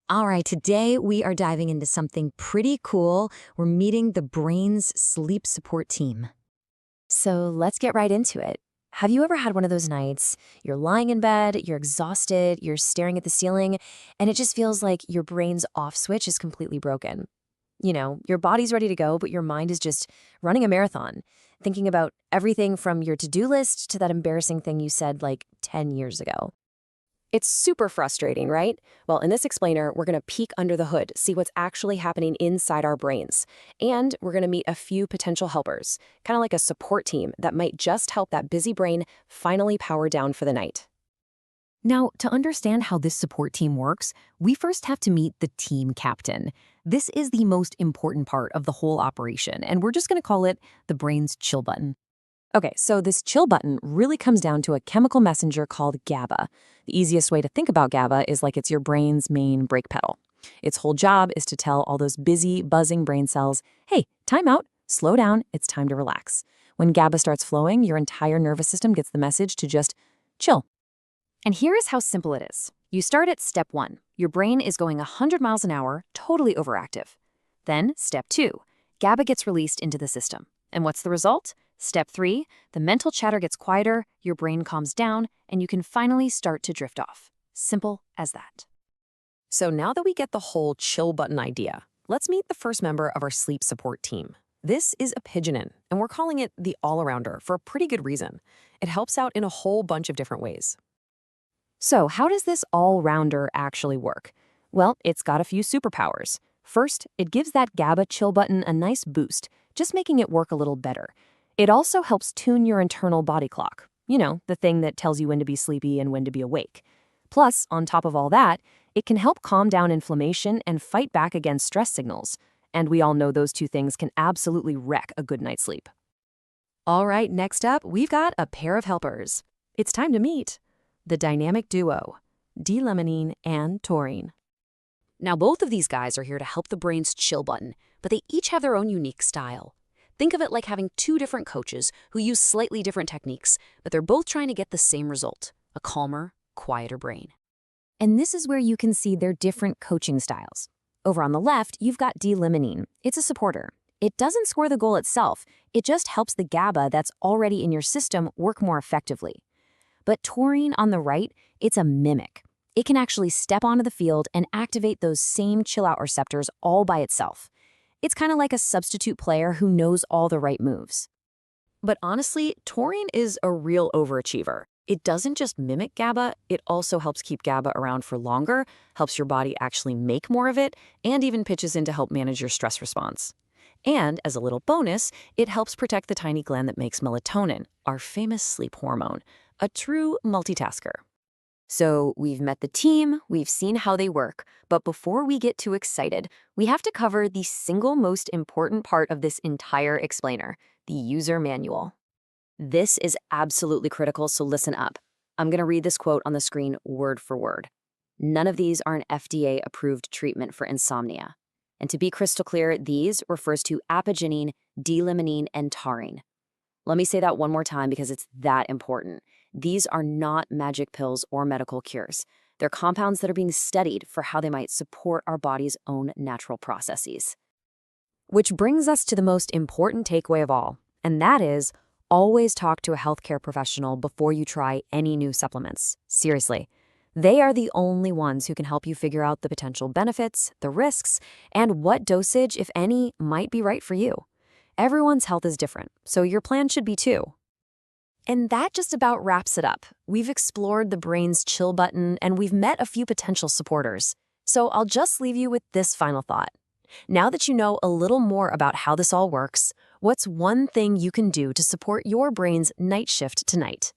All right, today we are diving into something pretty cool. We're meeting the brain's sleep support team. So let's get right into it. Have you ever had one of those nights? You're lying in bed, you're exhausted, you're staring at the ceiling, and it just feels like your brain's off switch is completely broken. Your body's ready to go, but your mind is just running a marathon, thinking about everything from your to-do list to that embarrassing thing you said like 10 years ago. It's super frustrating, right? Well, in this explainer, we're going to peek under the hood, see what's actually happening inside our brains. And we're going to meet a few potential helpers, kind of like a support team that might just help that busy brain finally power down for the night. Now, to understand how this support team works, we first have to meet the team captain. This is the most important part of the whole operation, and we're just going to call it the brain's chill button. Okay, so this chill button really comes down to a chemical messenger called GABA. The easiest way to think about GABA is like it's your brain's main brake pedal. Its whole job is to tell all those busy, buzzing brain cells, hey, time out, slow down, it's time to relax. When GABA starts flowing, your entire nervous system gets the message to just chill. And here is how simple it is. You start at step 1. Your brain is going 100 miles an hour, totally overactive. Then, step 2. GABA gets released into the system. And what's the result? Step 3, the mental chatter gets quieter, your brain calms down, and you can finally start to drift off. Simple as that. So now that we get the whole chill button idea, let's meet the first member of our sleep support team. This is Apigenin, and we're calling it the all-arounder for a pretty good reason. It helps out in a whole bunch of different ways. So how does this all-rounder actually work? Well, it's got a few superpowers. First, it gives that GABA chill button a nice boost, just making it work a little better. It also helps tune your internal body clock, the thing that tells you when to be sleepy and when to be awake. Plus, on top of all that, it can help calm down inflammation and fight back against stress signals. And we all know those two things can absolutely wreck a good night's sleep. All right, next up, we've got a pair of helpers. It's time to meet the dynamic duo, D-limonene and taurine. Now, both of these guys are here to help the brain's chill button, but they each have their own unique style. Think of it like having two different coaches who use slightly different techniques, but they're both trying to get the same result, a calmer, quieter brain. And this is where you can see their different coaching styles. Over on the left, you've got D-limonene. It's a supporter. It doesn't score the goal itself. It just helps the GABA that's already in your system work more effectively. But taurine on the right, it's a mimic. It can actually step onto the field and activate those same chill-out receptors all by itself. It's kind of like a substitute player who knows all the right moves. But honestly, taurine is a real overachiever. It doesn't just mimic GABA, it also helps keep GABA around for longer, helps your body actually make more of it, and even pitches in to help manage your stress response. And as a little bonus, it helps protect the tiny gland that makes melatonin, our famous sleep hormone, a true multitasker. So we've met the team, we've seen how they work, but before we get too excited, we have to cover the single most important part of this entire explainer, the user manual. This is absolutely critical, so listen up. I'm going to read this quote on the screen word for word. None of these are an FDA-approved treatment for insomnia. And to be crystal clear, these refers to apigenin, D-limonene, and taurine. Let me say that one more time because it's that important. These are not magic pills or medical cures. They're compounds that are being studied for how they might support our body's own natural processes. Which brings us to the most important takeaway of all, and that is always talk to a healthcare professional before you try any new supplements. Seriously. They are the only ones who can help you figure out the potential benefits, the risks, and what dosage, if any, might be right for you. Everyone's health is different, so your plan should be too. And that just about wraps it up. We've explored the brain's chill button, and we've met a few potential supporters. So I'll just leave you with this final thought. Now that you know a little more about how this all works, what's one thing you can do to support your brain's night shift tonight?